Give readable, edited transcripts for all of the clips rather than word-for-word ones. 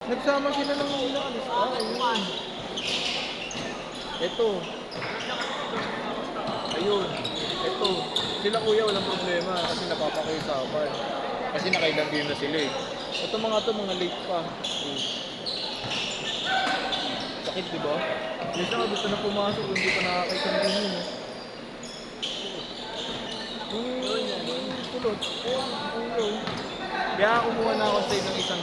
Nagsama sila ng mga alis. Ayun. Ito. Ayun. Ito. Sila kuya walang problema kasi napapakiusapan. Kasi nakailang game na sila eh. Ito mga late pa. Sakit diba? Yung isa nga gusto na pumasok, hindi pa nakakaisang game yun eh. Kulot. Ayun. Kaya kumuha na ako sa'yo ng isang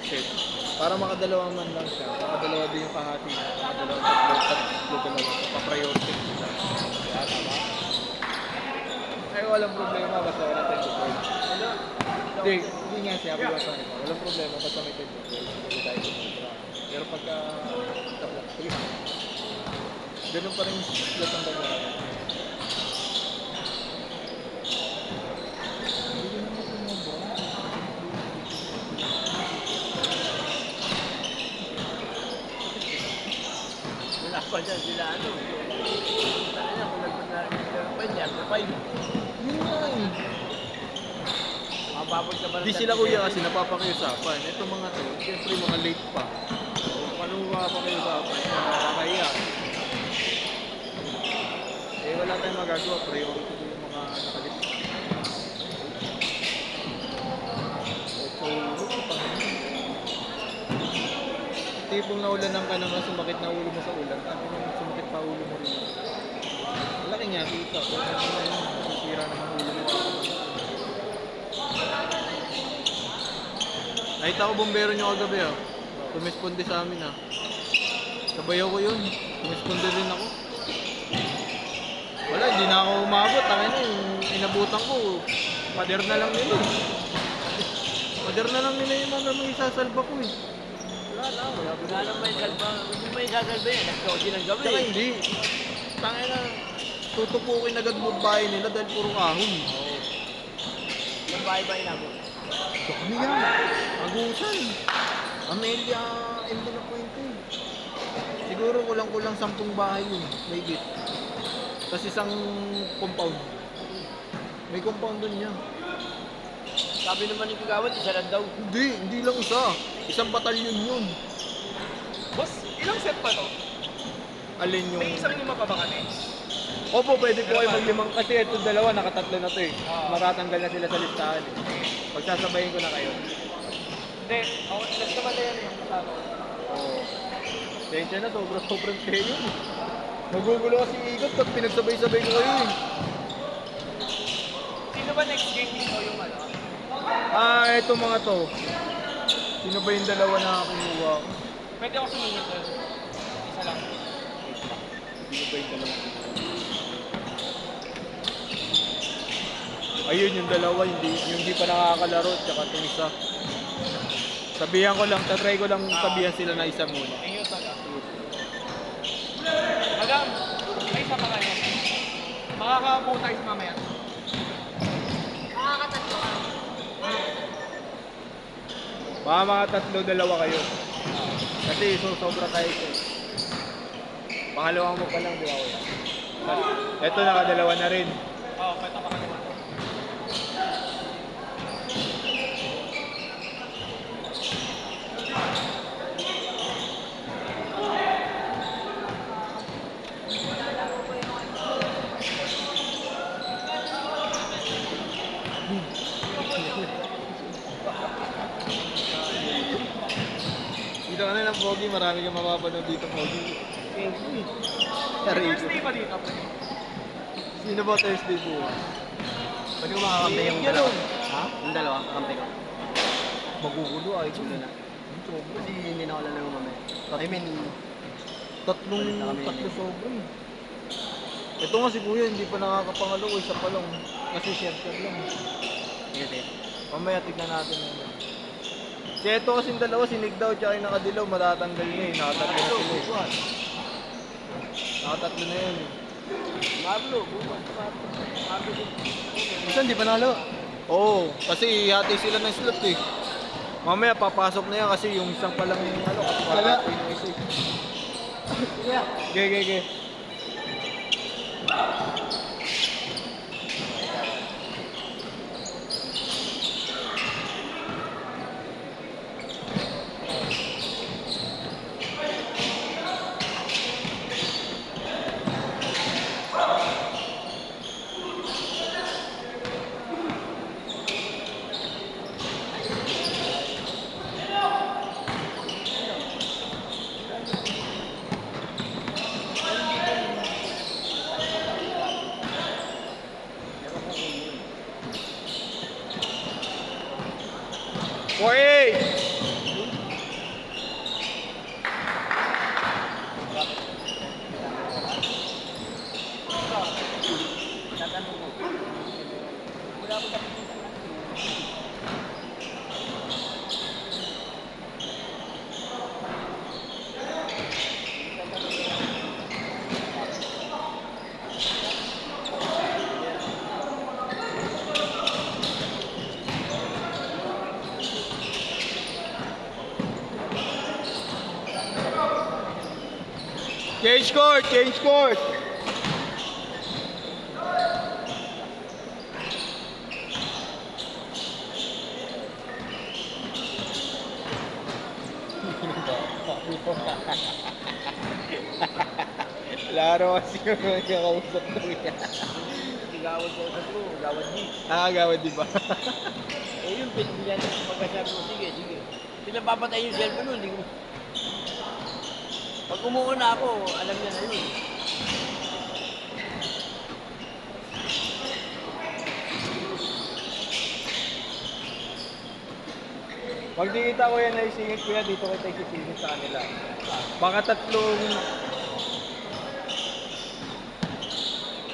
set. Para makadalawang man lang siya. Makadalawa din yung kahati. Makadalawang tatlo, dalawa. Pa-priority. Kaya tama. Ay, walang problema. Basta wala tayo deploy. Hindi nga siya. Walang problema. Basta may tayo deploy. Hindi tayo deploy. Pero pagka... Sige. Ganun pa rin yung slot ang dalawa. Wala pa dyan sila ano. Saan na kung nagpapalagay pa niya, pa yun. Yun nga eh. Mababot ka ba Di sila kuya kasi napapakiusapan. Ito mga to, siyempre mga late pa. Paano mapapakiusapan? Nakakahiya. Eh wala tayong magagawa. Priority ko yung mga nakalista. Tipong naulanan ka naman, sumakit na ulo mo sa ulan. Tapos sumakit pa ulo mo rin. Laki nga, kita. Sisira naman ulo mo. Nakita ko bombero nyo kagabi ah. Tumisponde sa amin ah. Sabayaw ko yun. Tumisponde rin ako. Wala, hindi na ako umabot. Tangin na yung inabutan ko. Pader na lang nila eh. Pader na lang nila yung mga isasalba ko eh. Wala na, wala na may salba. Hindi may sasalba yan. Nagkausin ng gabi. Saka hindi. Tangin na. Tutupukin agad mo bahay nila dahil puro kahon. Oo. Yung bahay-bahay na ako. Dami yan. Agusan. Amelia, Endo na Puente. Siguro kulang-kulang 10 bahay yun. May git. Tapos isang compound. May compound dun niya. Sabi naman ni Kagawad, isa lang daw. Hindi lang isa. Isang batalyon yun. Boss, ilang set pa to? Alin yung... May isang lima pa ba kami? Opo, pwede po kayo maglimang kasi ito dalawa, nakatatlo na to eh. Ah. Matatanggal na sila sa listahan eh. Pagsasabayin ko na kayo. Hindi, ako ilas naman na yan yung kasama. Oo. Tensya na, sobrang kayo yun. Magugulo kasi ikot pag pinagsabay-sabay ko kayo eh. Sino ba next game dito yung ano? Ah, eto mga to. Sino ba yung dalawa na kinuha ko? Pwede ako sumingit doon. Isa lang. Sino ba yung dalawa? Ayun yung dalawa, yung hindi pa nakakalaro, tsaka itong isa. Sabihan ko lang, tatry ko lang sabihan sila na isa muna. Ayun yung taga. Madam, may isa pa kayo. Makakabuo tayo sa mamaya. Makakatatlo ka. Mga tatlo, dalawa kayo. Kasi sobra tayo ito. Pangalawang mo pa lang, di ba kuya? Ito nakadalawa na rin. Oo, pwede pa kayo. Dito ka na ng Pogi, marami kang mapapanood dito Pogi. Thank you. Thursday pa dito, pre. Sino ba Thursday bukas? Pwede ko makakampi yung Yan dalawa. o. Ha? Yung dalawa, kakampi ko. Magugulo ay Gulo na. Kasi hindi na ako lalaro mamaya. I mean, tatlo sobrang. Ito nga si Kuya, hindi pa nakakapangalo, isa pa lang. Kasi share lang. sige. Mamaya tignan natin yun. Si ito kasing dalawa, si Nick daw, tsaka yung nakadilaw, matatanggal na eh. Nakatatlo na sila eh. Nakatatlo na yun eh. Marlo, bukas. Isa hindi pa nalo. Oo, kasi hati sila ng slot eh. Mamaya papasok na yan kasi yung isang palang ano, kapag yung isa eh. Ge. Tatanong ko. Wala ko nakikita. Change court! Change court! Laro kasi yung kakausap daw yan. Gawad ko sa bro, gawad di. Nakagawad di ba? Eh yun, pinagbilyan ko pagkasabi ko, sige, sige. Pinapapatay yung cellphone nun, hindi ko. Pag umuuna ako, alam niya na yun. Pag dikita ko yan ay singit ko yan, dito kita isisingit sa kanila. Baka tatlong...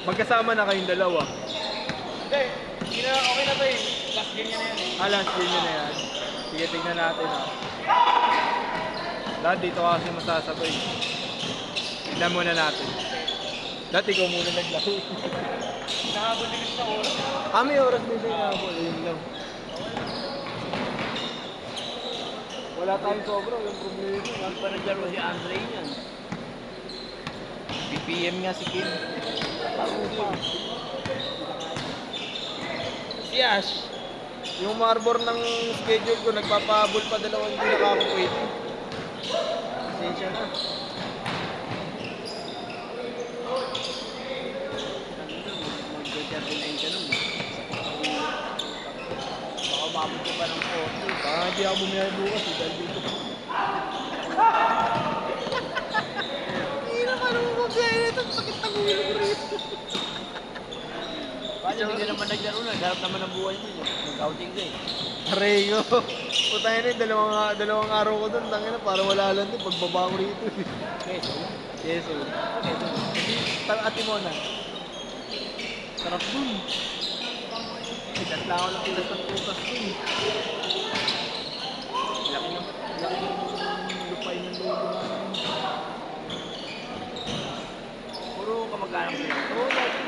Magkasama na kayong dalawa. Hindi, hindi na, okay na to eh. Last game niya na yan eh. Last game nyo na yan. Sige, tignan natin ha. Lahat dito kasi masasabay. Tignan muna natin. Lahat ikaw muna naglaro. Nakahabol din sa oras. May oras din siya inahabol. Yun lang. Wala tayong sobra, yung problema. Pag pa naglaro si Andre niyan. BPM nga si Kim. Si Ash. Yung marbor ng schedule ko, nagpapahabol pa dalawang hindi nakakapwede. Pasensya na. Mag-determine ka nun. Baka umabot ko pa ng 40. Baka hindi ako bumiyahe bukas eh, dahil dito. Hindi naman ako magbiyahe nito, sakit ng ulo ko rito. Paano hindi ka naman naglaro na? Garap naman ang buhay mo yun. Mag-outing ka eh. Arego. Putay na dalawang araw ko doon, tangina para wala lang din pagbaba ko rito. Keso. Yes, oh. Hindi, ati mo na. Sarap dun. Ikat lang ako ng pilas ng putas dun. Laki ng lupay ng logo namin. Puro kamag-anak mo lang. Oo, lagi.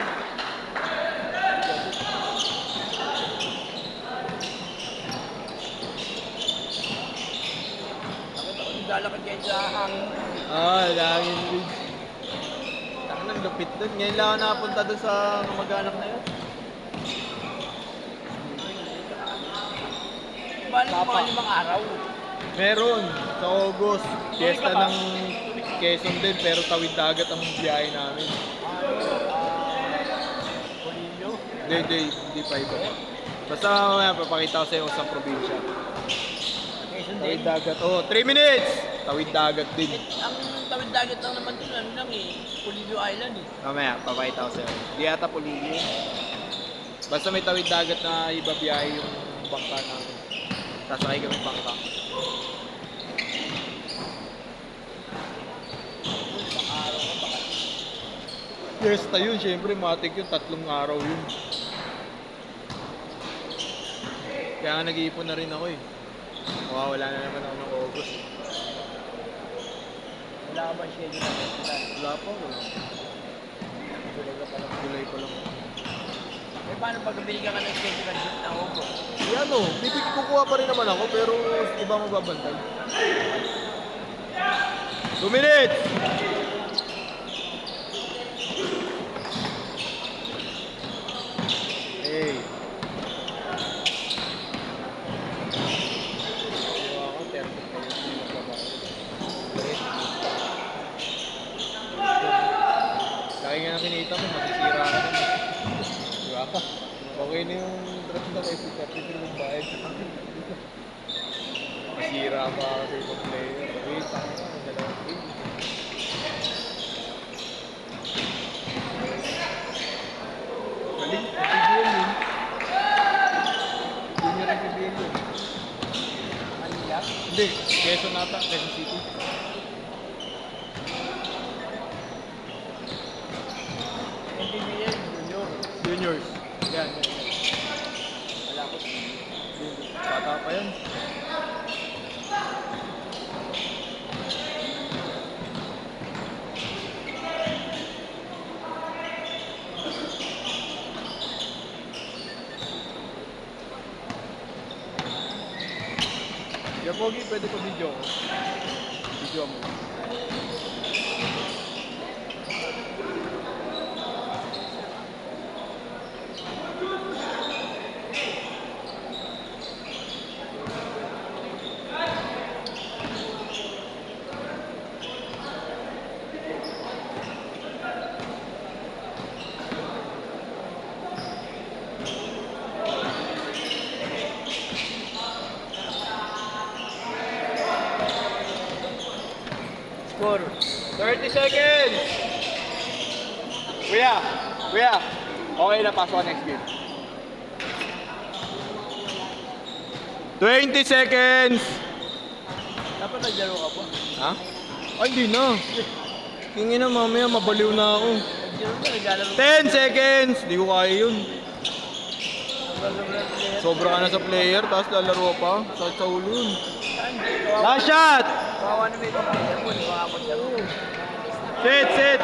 Naglalakad kayo sa hangin. Laging ridge. Taka ng lupit dun. Ngayon lang ako nakapunta dun sa kamag-anak na yun. Bali mo mga 5 araw. Meron, sa August. Fiesta ka ba? ng Quezon din, pero tawid dagat ang biyahe namin. Polillo. Hindi pa iba. Basta mamaya papakita ko sa iyo sa probinsya. Quezon Tawid din. dagat. 3 minutes! Tawid dagat din. Ang tawid dagat lang naman dun, ano lang eh. Polillo Island eh. Mamaya, papakita ko sa iyo. Di ata Polillo. Basta may tawid dagat na ibabiyahe yung bangka namin. Sasakay kami bangka. Fiesta yun, syempre matik yun, 3 araw yun. Kaya nga nag-iipon na rin ako eh. Wala na naman ako ng August. Wala ka ba schedule na festival? Wala pa, wala. Tuloy ka pala. July pa lang. Eh paano pag binigyan ka ng schedule ng shoot ng Opo? Yan o, kukuha pa rin naman ako pero iba magbabantay. 2 minutes! Hey. Kuha ako, 30 kayo. Hindi magbabago. Lagi nga kinita mo, masisira ka naman. Diba? Okay na yung draft na kasi kasi magbayad sa akin. Masira pa kasi ibang player. Wait, tayo na, may dalawang game. Galing, PBL yun. Junior ang PBL yun. Manila? Hindi, Quezon ata, Quezon City. NBBL, junior. Juniors. Yan, yan. Wala ko. Bata pa yan. Yan, Pogi, pwede ko video ko. Video mo. Score. 30 seconds! Kuya! Kuya! Okay na, pasok ka next game. 20 seconds! Dapat naglaro ka pa. Ha? Ay, hindi na. Tingin na mamaya, mabaliw na ako. Naglaro na, naglalaro. 10 seconds! Hindi ko kaya yun. Sobra ka na sa player, tapos lalaro pa. Sakit sa ulo yun. Last shot! Kawawa na may mga player mo, di ba ako laro. Sit!